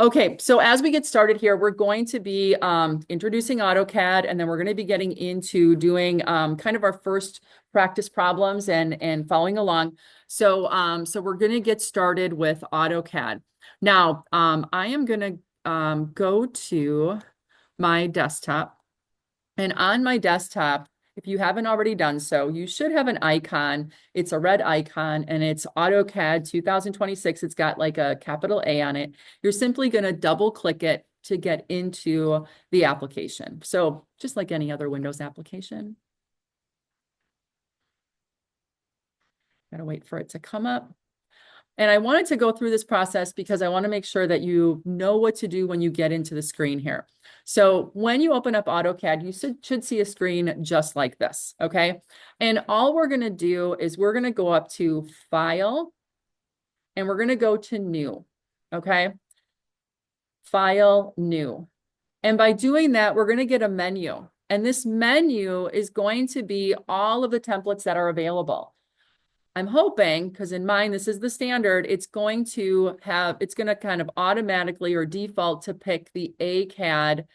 Okay, so as we get started here, we're going to be introducing AutoCAD, and then we're going to be getting into doing kind of our first practice problems and following along. So we're going to get started with AutoCAD. Now, I am going to go to my desktop, and on my desktop, if you haven't already done so, you should have an icon. It's a red icon and it's AutoCAD 2026. It's got like a capital A on it. You're simply going to double click it to get into the application. So just like any other Windows application, gotta wait for it to come up. And I wanted to go through this process because I want to make sure that you know what to do when you get into the screen here. So when you open up AutoCAD, you should see a screen just like this, okay? And all we're going to do is we're going to go up to File, and we're going to go to New, okay? File, New. And by doing that, we're going to get a menu. And this menu is going to be all of the templates that are available. I'm hoping, because in mine, this is the standard, it's going to kind of automatically or default to pick the ACAD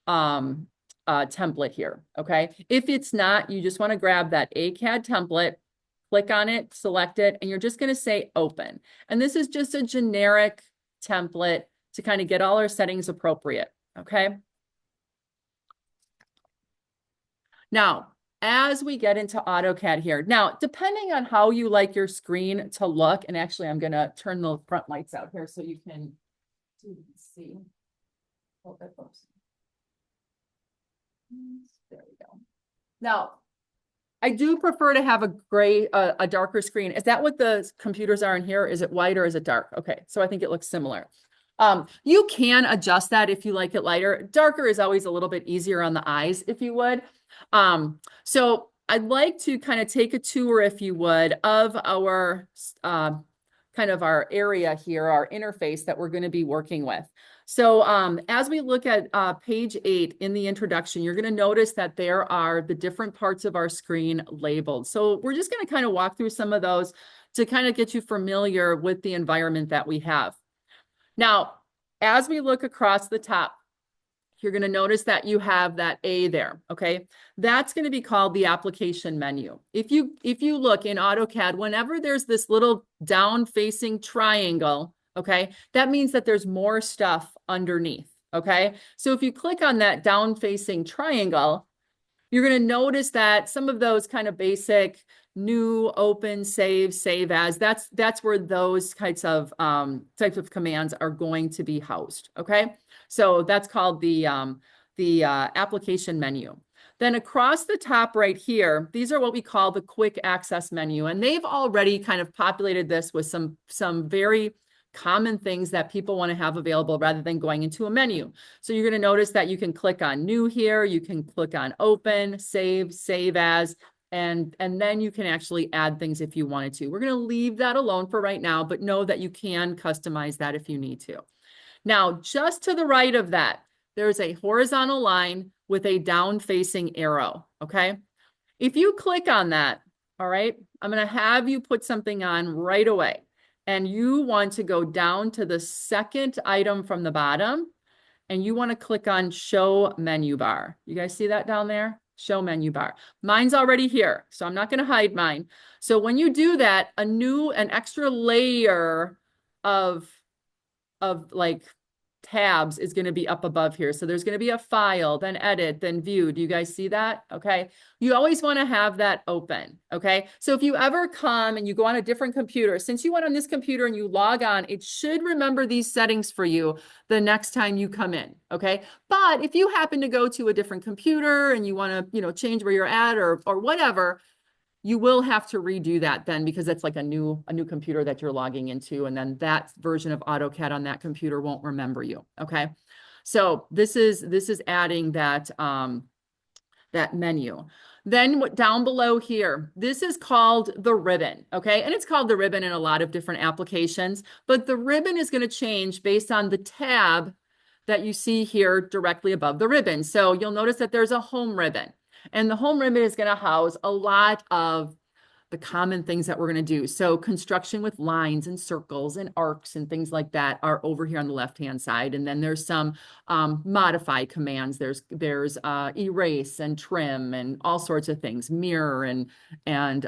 template here, okay? If it's not, you just want to grab that ACAD template, click on it, select it, and you're just going to say open. And this is just a generic template to kind of get all our settings appropriate, okay? Now, as we get into AutoCAD here, now, depending on how you like your screen to look, and actually I'm going to turn the front lights out here so you can see. Oh, there we go. Now, I do prefer to have a darker screen. Is that what the computers are in here? Is it white or is it dark? Okay, so I think it looks similar. You can adjust that if you like it lighter. Darker is always a little bit easier on the eyes, if you would. So I'd like to kind of take a tour, if you would, of our kind of our area here, our interface that we're going to be working with. So as we look at page 8 in the introduction, you're going to notice that there are the different parts of our screen labeled. So we're just going to kind of walk through some of those to kind of get you familiar with the environment that we have. Now, as we look across the top, you're going to notice that you have that A there, okay? That's going to be called the application menu. If you look in AutoCAD, whenever there's this little down-facing triangle, okay, that means that there's more stuff underneath, okay? So if you click on that down-facing triangle, you're going to notice that some of those kind of basic new, open, save as, that's where those types of commands are going to be housed, okay? So that's called the application menu. Then across the top right here, these are what we call the quick access menu. And they've already kind of populated this with some very common things that people want to have available rather than going into a menu. So you're going to notice that you can click on new here, you can click on open, save as, and then you can actually add things if you wanted to. We're going to leave that alone for right now, but know that you can customize that if you need to. Now, just to the right of that, there's a horizontal line with a down-facing arrow, okay? If you click on that, all right, I'm going to have you put something on right away. And you want to go down to the second item from the bottom, and you want to click on Show Menu Bar. You guys see that down there? Show Menu Bar. Mine's already here, so I'm not going to hide mine. So when you do that, an extra layer of like tabs is going to be up above here. So there's going to be a file, then edit, then view. Do you guys see that? Okay. You always want to have that open. Okay. So if you ever come and you go on a different computer, since you went on this computer and you log on, it should remember these settings for you the next time you come in. Okay. But if you happen to go to a different computer and you want to, change where you're at or whatever, you will have to redo that then because it's like a new computer that you're logging into, and then that version of AutoCAD on that computer won't remember you. Okay, so this is adding that that menu. Then down below here, this is called the ribbon. Okay, and it's called the ribbon in a lot of different applications, but the ribbon is going to change based on the tab that you see here directly above the ribbon. So you'll notice that there's a home ribbon. And the home ribbon is going to house a lot of the common things that we're going to do. So construction with lines and circles and arcs and things like that are over here on the left-hand side. And then there's some modify commands. There's erase and trim and all sorts of things, mirror and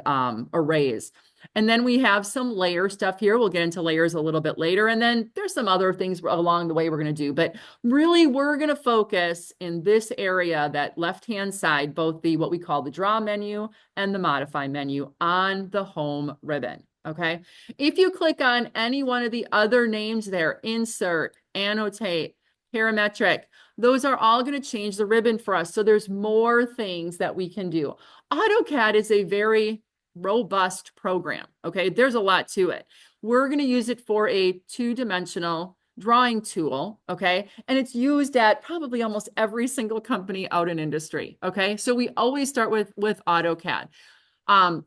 arrays. And then we have some layer stuff here. We'll get into layers a little bit later. And then there's some other things along the way we're going to do. But really, we're going to focus in this area, that left-hand side, both the what we call the draw menu and the modify menu on the home ribbon. Okay. If you click on any one of the other names there, insert, annotate, parametric, those are all going to change the ribbon for us. So there's more things that we can do. AutoCAD is a very robust program. Okay, there's a lot to it. We're going to use it for a two-dimensional drawing tool. Okay, and it's used at probably almost every single company out in industry. Okay, so we always start with AutoCAD.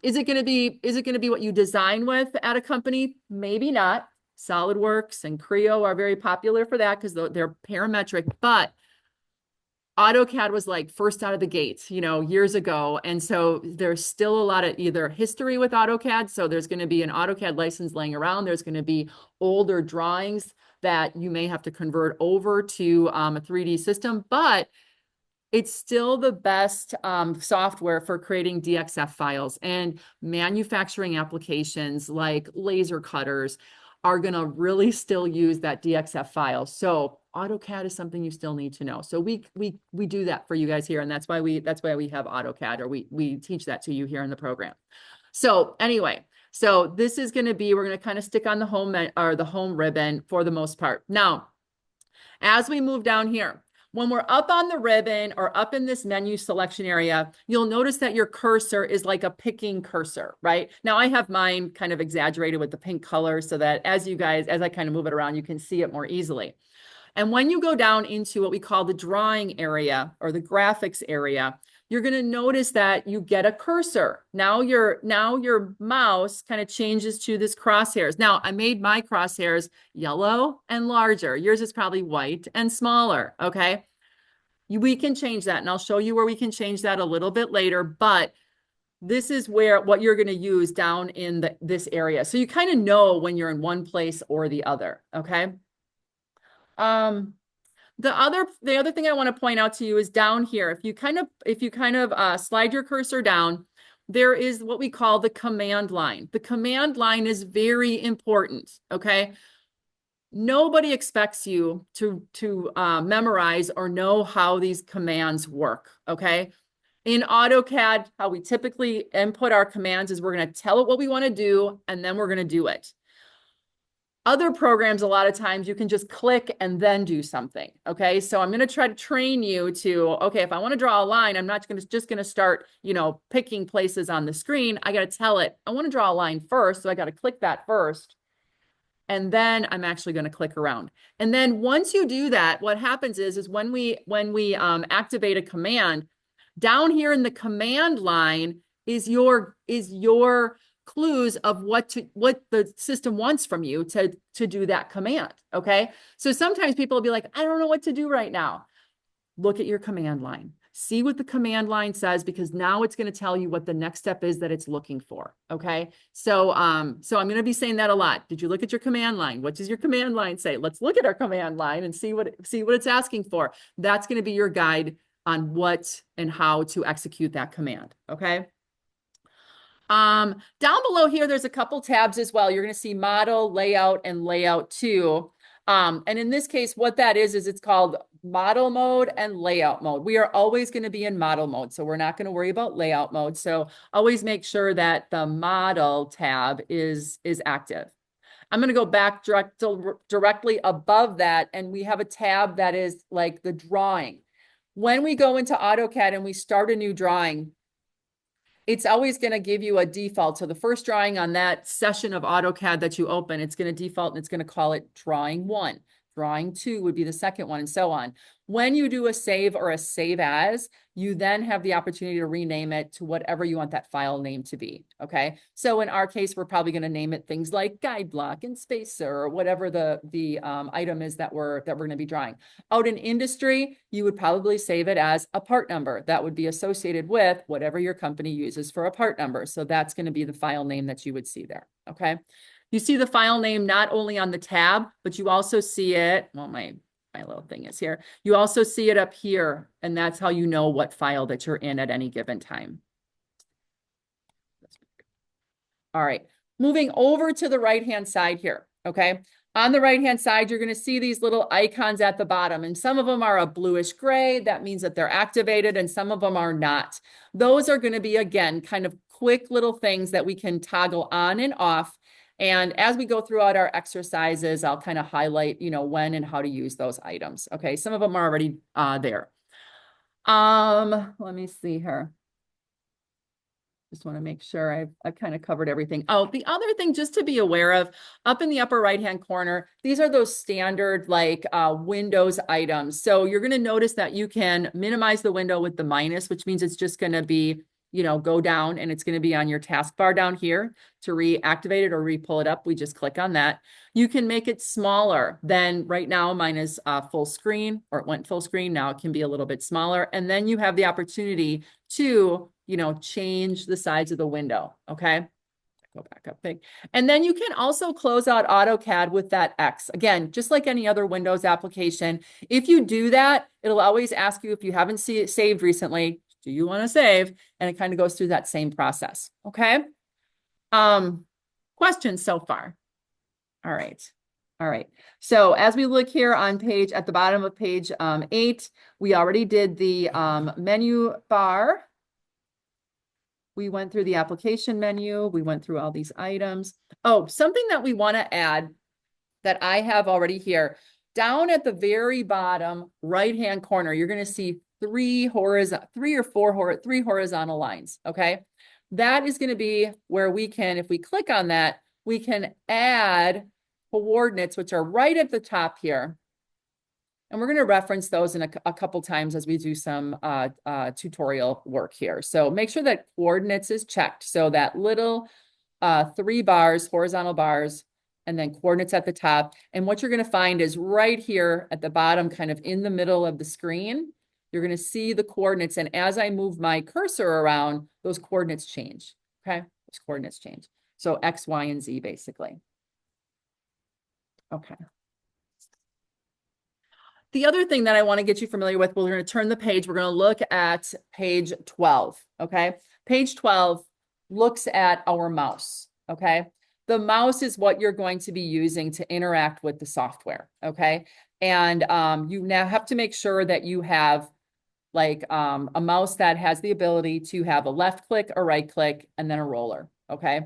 Is it going to be what you design with at a company? Maybe not. SolidWorks and Creo are very popular for that because they're parametric, but AutoCAD was like first out of the gates, years ago. And so there's still a lot of either history with AutoCAD. So there's going to be an AutoCAD license laying around. There's going to be older drawings that you may have to convert over to a 3D system, but it's still the best software for creating DXF files, and manufacturing applications like laser cutters are going to really still use that DXF file. So AutoCAD is something you still need to know. So we do that for you guys here, and that's why we have AutoCAD, or we teach that to you here in the program. So anyway, so this is going to be, we're going to kind of stick on the home ribbon for the most part. Now, as we move down here, when we're up on the ribbon or up in this menu selection area, you'll notice that your cursor is like a picking cursor, right? Now I have mine kind of exaggerated with the pink color so that as I kind of move it around, you can see it more easily. And when you go down into what we call the drawing area or the graphics area, you're going to notice that you get a cursor. Now your mouse kind of changes to this crosshairs. Now I made my crosshairs yellow and larger. Yours is probably white and smaller. Okay. We can change that, and I'll show you where we can change that a little bit later, but this is what you're going to use down in this area. So you kind of know when you're in one place or the other. Okay. The other thing I want to point out to you is down here. If you kind of slide your cursor down, there is what we call the command line. The command line is very important. Okay. Nobody expects you to memorize or know how these commands work. Okay. In AutoCAD, how we typically input our commands is we're going to tell it what we want to do, and then we're going to do it. Other programs, a lot of times you can just click and then do something. Okay. So I'm going to try to train you to, okay, if I want to draw a line, I'm not just going to start, picking places on the screen. I got to tell it, I want to draw a line first. So I got to click that first. And then I'm actually going to click around. And then once you do that, what happens is when we activate a command, down here in the command line is your clues of what the system wants from you to do that command. Okay. So sometimes people will be like, I don't know what to do right now. Look at your command line. See what the command line says, because now it's going to tell you what the next step is that it's looking for. Okay. So I'm going to be saying that a lot. Did you look at your command line? What does your command line say? Let's look at our command line and see what it's asking for. That's going to be your guide on what and how to execute that command. Okay. Down below here, there's a couple tabs as well. You're going to see model, layout, and layout 2. And in this case, what that is it's called model mode and layout mode. We are always going to be in model mode, so we're not going to worry about layout mode. So always make sure that the model tab is active. I'm going to go back directly above that, and we have a tab that is like the drawing. When we go into AutoCAD and we start a new drawing, it's always going to give you a default. So the first drawing on that session of AutoCAD that you open, it's going to default and it's going to call it drawing 1. It's Drawing 2 would be the second one, and so on. When you do a save or a save as, you then have the opportunity to rename it to whatever you want that file name to be, okay? So in our case, we're probably going to name it things like guide block and spacer or whatever the item is that we're going to be drawing. Out in industry, you would probably save it as a part number that would be associated with whatever your company uses for a part number. So that's going to be the file name that you would see there, okay? You see the file name not only on the tab, but you also see it, well, my little thing is here. You also see it up here, and that's how you know what file that you're in at any given time. All right, moving over to the right-hand side here, okay? On the right-hand side, you're going to see these little icons at the bottom, and some of them are a bluish gray. That means that they're activated, and some of them are not. Those are going to be, again, kind of quick little things that we can toggle on and off. And as we go throughout our exercises, I'll kind of highlight, you know, when and how to use those items. Okay, some of them are already there. Let me see here. Just want to make sure I've kind of covered everything. Oh, the other thing just to be aware of, up in the upper right-hand corner, these are those standard like Windows items. So you're going to notice that you can minimize the window with the minus, which means it's just going to be, you know, go down, and it's going to be on your taskbar down here. To reactivate it or re-pull it up, we just click on that. You can make it smaller than right now. Mine is full screen, or it went full screen. Now it can be a little bit smaller. And then you have the opportunity to, you know, change the size of the window. Okay. Go back up big. And then you can also close out AutoCAD with that X. Again, just like any other Windows application. If you do that, it'll always ask you if you haven't saved recently, do you want to save? And it kind of goes through that same process. Okay. Questions so far? All right. All right. So as we look here on page, at the bottom of page 8, we already did the menu bar. We went through the application menu. We went through all these items. Oh, something that we want to add that I have already here. Down at the very bottom right-hand corner, you're going to see three horizontal lines, okay? That is going to be where we can, if we click on that, we can add coordinates, which are right at the top here. And we're going to reference those in a couple times as we do some tutorial work here. So make sure that coordinates is checked. So that little 3 bars, horizontal bars, and then coordinates at the top. And what you're going to find is right here at the bottom, kind of in the middle of the screen, you're going to see the coordinates. And as I move my cursor around, those coordinates change. Okay, those coordinates change. So X, Y, and Z basically. Okay. The other thing that I want to get you familiar with, we're going to turn the page. We're going to look at page 12. Okay. Page 12 looks at our mouse. Okay. The mouse is what you're going to be using to interact with the software. Okay. And you now have to make sure that you have like a mouse that has the ability to have a left click, a right click, and then a roller. Okay.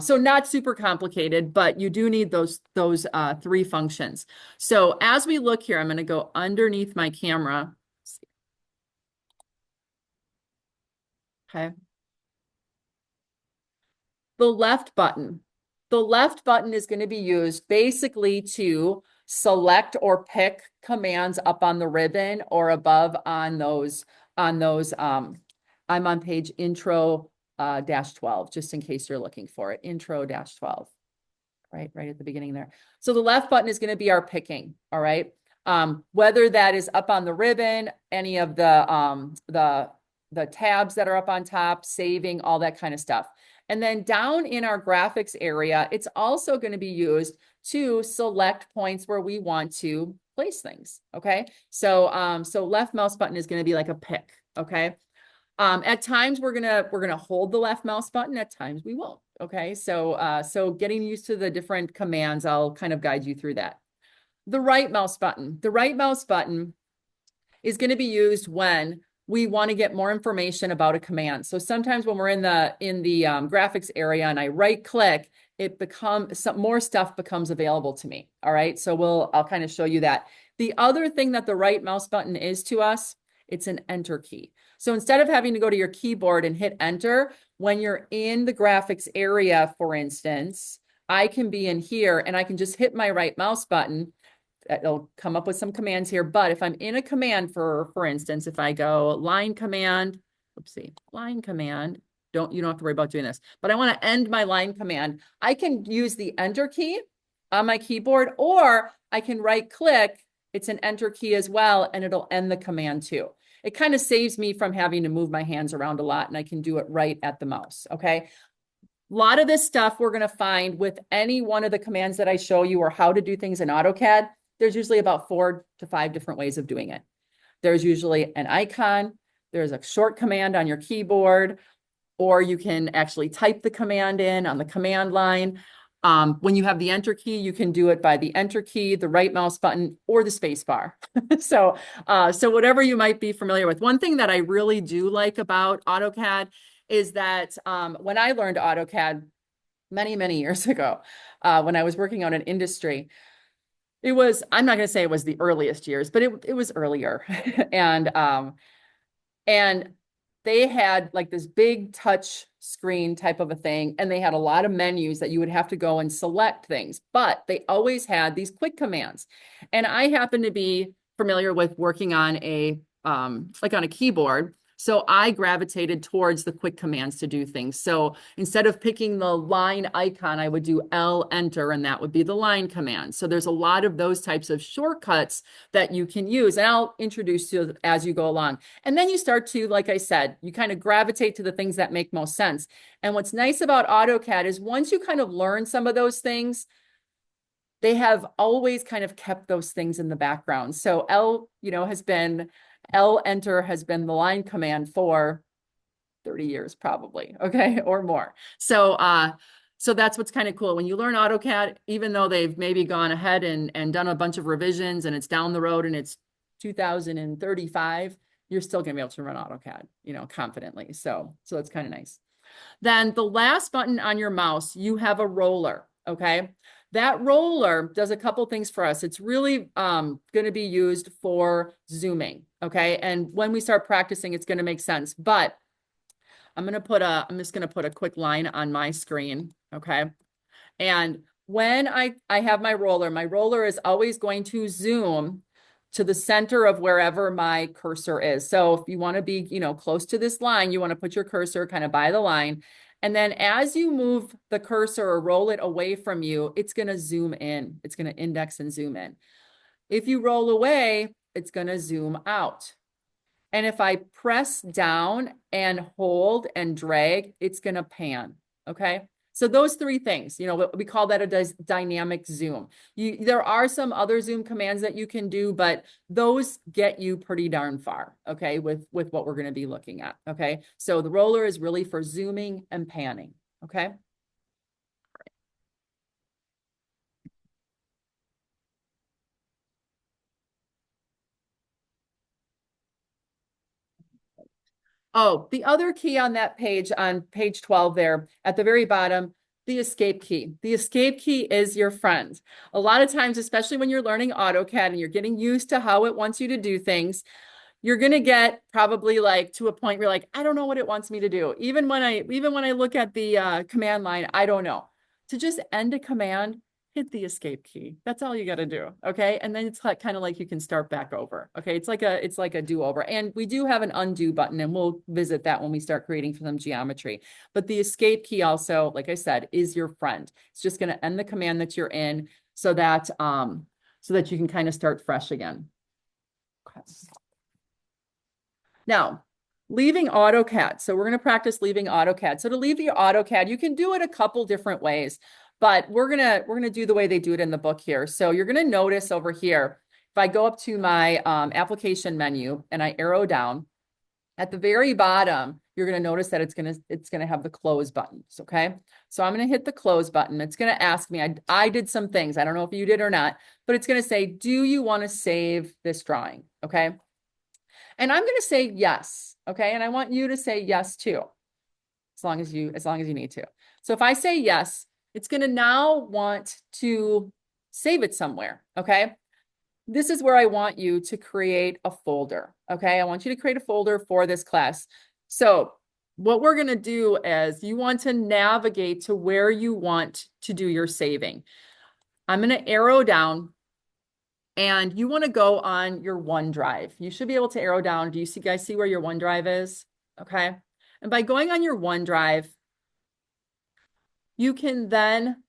So not super complicated, but you do need those 3 functions. So as we look here, I'm going to go underneath my camera. Okay. The left button is going to be used basically to select or pick commands up on the ribbon or above on those, I'm on page intro -12, just in case you're looking for it, intro -12, right at the beginning there. So the left button is going to be our picking, all right? Whether that is up on the ribbon, any of the tabs that are up on top, saving, all that kind of stuff. And then down in our graphics area, it's also going to be used to select points where we want to place things, okay? So, so left mouse button is going to be like a pick, okay? At times we're gonna hold the left mouse button. At times we won't. Okay, so so getting used to the different commands, I'll kind of guide you through that. The right mouse button. The right mouse button is going to be used when we want to get more information about a command. So sometimes when we're in the graphics area and I right click, it becomes more stuff becomes available to me. All right, so I'll kind of show you that. The other thing that the right mouse button is to us, it's an enter key. So instead of having to go to your keyboard and hit enter, when you're in the graphics area, for instance, I can be in here and I can just hit my right mouse button, it'll come up with some commands here. But if I'm in a command, for instance, if I go line command, oopsie, line command, you don't have to worry about doing this, but I want to end my line command. I can use the enter key on my keyboard, or I can right click. It's an enter key as well, and it'll end the command too. It kind of saves me from having to move my hands around a lot, and I can do it right at the mouse, okay? A lot of this stuff we're going to find with any one of the commands that I show you, or how to do things in AutoCAD. There's usually about 4 to 5 different ways of doing it. There's usually an icon, there's a short command on your keyboard, or you can actually type the command in on the command line. When you have the enter key, you can do it by the enter key, the right mouse button, or the space bar. So whatever you might be familiar with. One thing that I really do like about AutoCAD is that when I learned AutoCAD many, many years ago, when I was working on an industry, it was, I'm not going to say it was the earliest years, but it was earlier. And they had like this big touch screen type of a thing, and they had a lot of menus that you would have to go and select things, but they always had these quick commands. And I happen to be familiar with working on like on a keyboard. So I gravitated towards the quick commands to do things. So instead of picking the line icon, I would do L enter, and that would be the line command. So there's a lot of those types of shortcuts that you can use, and I'll introduce you as you go along. And then you start to, like I said, you kind of gravitate to the things that make most sense. And what's nice about AutoCAD is once you kind of learn some of those things, they have always kind of kept those things in the background. So L enter has been the line command for 30 years probably, okay, or more. So that's what's kind of cool. When you learn AutoCAD, even though they've maybe gone ahead and done a bunch of revisions and it's down the road and it's 2035, you're still gonna be able to run AutoCAD, confidently. So that's kind of nice. Then the last button on your mouse, you have a roller, okay? That roller does a couple things for us. It's really going to be used for zooming, okay? And when we start practicing, it's going to make sense. But I'm just going to put a quick line on my screen, okay? And when I have my roller is always going to zoom to the center of wherever my cursor is. So if you want to be, close to this line, you want to put your cursor kind of by the line. And then as you move the cursor or roll it away from you, it's going to zoom in. It's going to index and zoom in. If you roll away, it's going to zoom out. And if I press down and hold and drag, it's going to pan. Okay. So those 3 things, we call that a dynamic zoom. There are some other zoom commands that you can do, but those get you pretty darn far, okay, with what we're going to be looking at, okay? So the roller is really for zooming and panning, okay? Oh, the other key on that page, on page 12 there, at the very bottom, the escape key. The escape key is your friend. A lot of times, especially when you're learning AutoCAD and you're getting used to how it wants you to do things, you're going to get probably like to a point where you're like, I don't know what it wants me to do. Even when I look at the command line, I don't know. To just end a command, hit the escape key. That's all you got to do. Okay. And then it's like, kind of like you can start back over. Okay. It's like a do-over. And we do have an undo button, and we'll visit that when we start creating some geometry. But the escape key also, like I said, is your friend. It's just going to end the command that you're in so that you can kind of start fresh again. Okay. Now, leaving AutoCAD. So we're going to practice leaving AutoCAD. So to leave your AutoCAD, you can do it a couple different ways, but we're gonna do the way they do it in the book here. So you're going to notice over here, if I go up to my application menu and I arrow down, at the very bottom, you're going to notice that it's going to have the close buttons. Okay. So I'm going to hit the close button. It's going to ask me, I did some things. I don't know if you did or not, but it's going to say, do you want to save this drawing? Okay. And I'm going to say yes. Okay. And I want you to say yes too, as long as you need to. So if I say yes, it's going to now want to save it somewhere. Okay. This is where I want you to create a folder. Okay. I want you to create a folder for this class. So what we're going to do is you want to navigate to where you want to do your saving. I'm going to arrow down, and you want to go on your OneDrive. You should be able to arrow down. Do you see, guys see where your OneDrive is? Okay. And by going on your OneDrive, you can then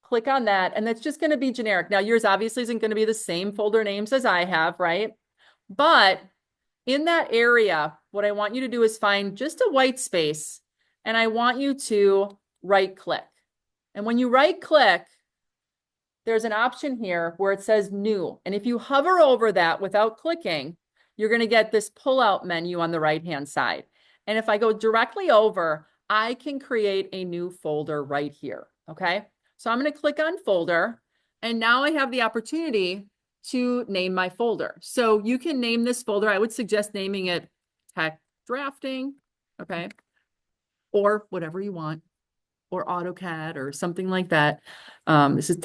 click on that, and that's just going to be generic. Now, yours obviously isn't going to be the same folder names as I have, right? But in that area, what I want you to do is find just a white space, and I want you to right click. And when you right click, there's an option here where it says new. And if you hover over that without clicking, you're going to get this pull-out menu on the right-hand side. And if I go directly over, I can create a new folder right here. Okay. So I'm going to click on folder, and now I have the opportunity to name my folder. So you can name this folder. I would suggest naming it Tech Drafting. Okay. Or whatever you want, or AutoCAD or something like that. This is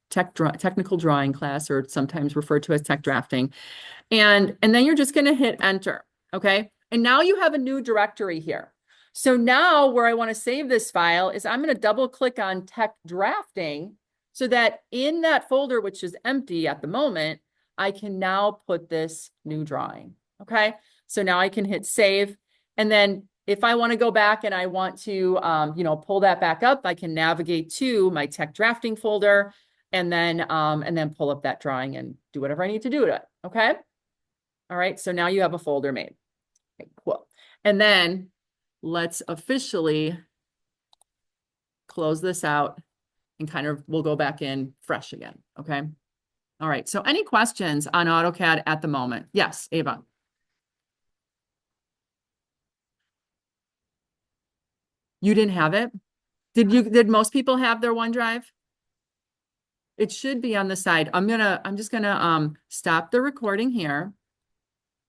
technical drawing class, or sometimes referred to as tech drafting. And then you're just going to hit enter. Okay. And now you have a new directory here. So now where I want to save this file is I'm going to double click on tech drafting, so that in that folder, which is empty at the moment, I can now put this new drawing. Okay. So now I can hit save. And then if I want to go back and I want to, pull that back up, I can navigate to my tech drafting folder, and then pull up that drawing and do whatever I need to do to it. Okay. All right. So now you have a folder made. Okay, cool. And then let's officially close this out, and we'll go back in fresh again. Okay. All right. So any questions on AutoCAD at the moment? Yes, Ava. You didn't have it? Did most people have their OneDrive? It should be on the side. I'm just gonna stop the recording here.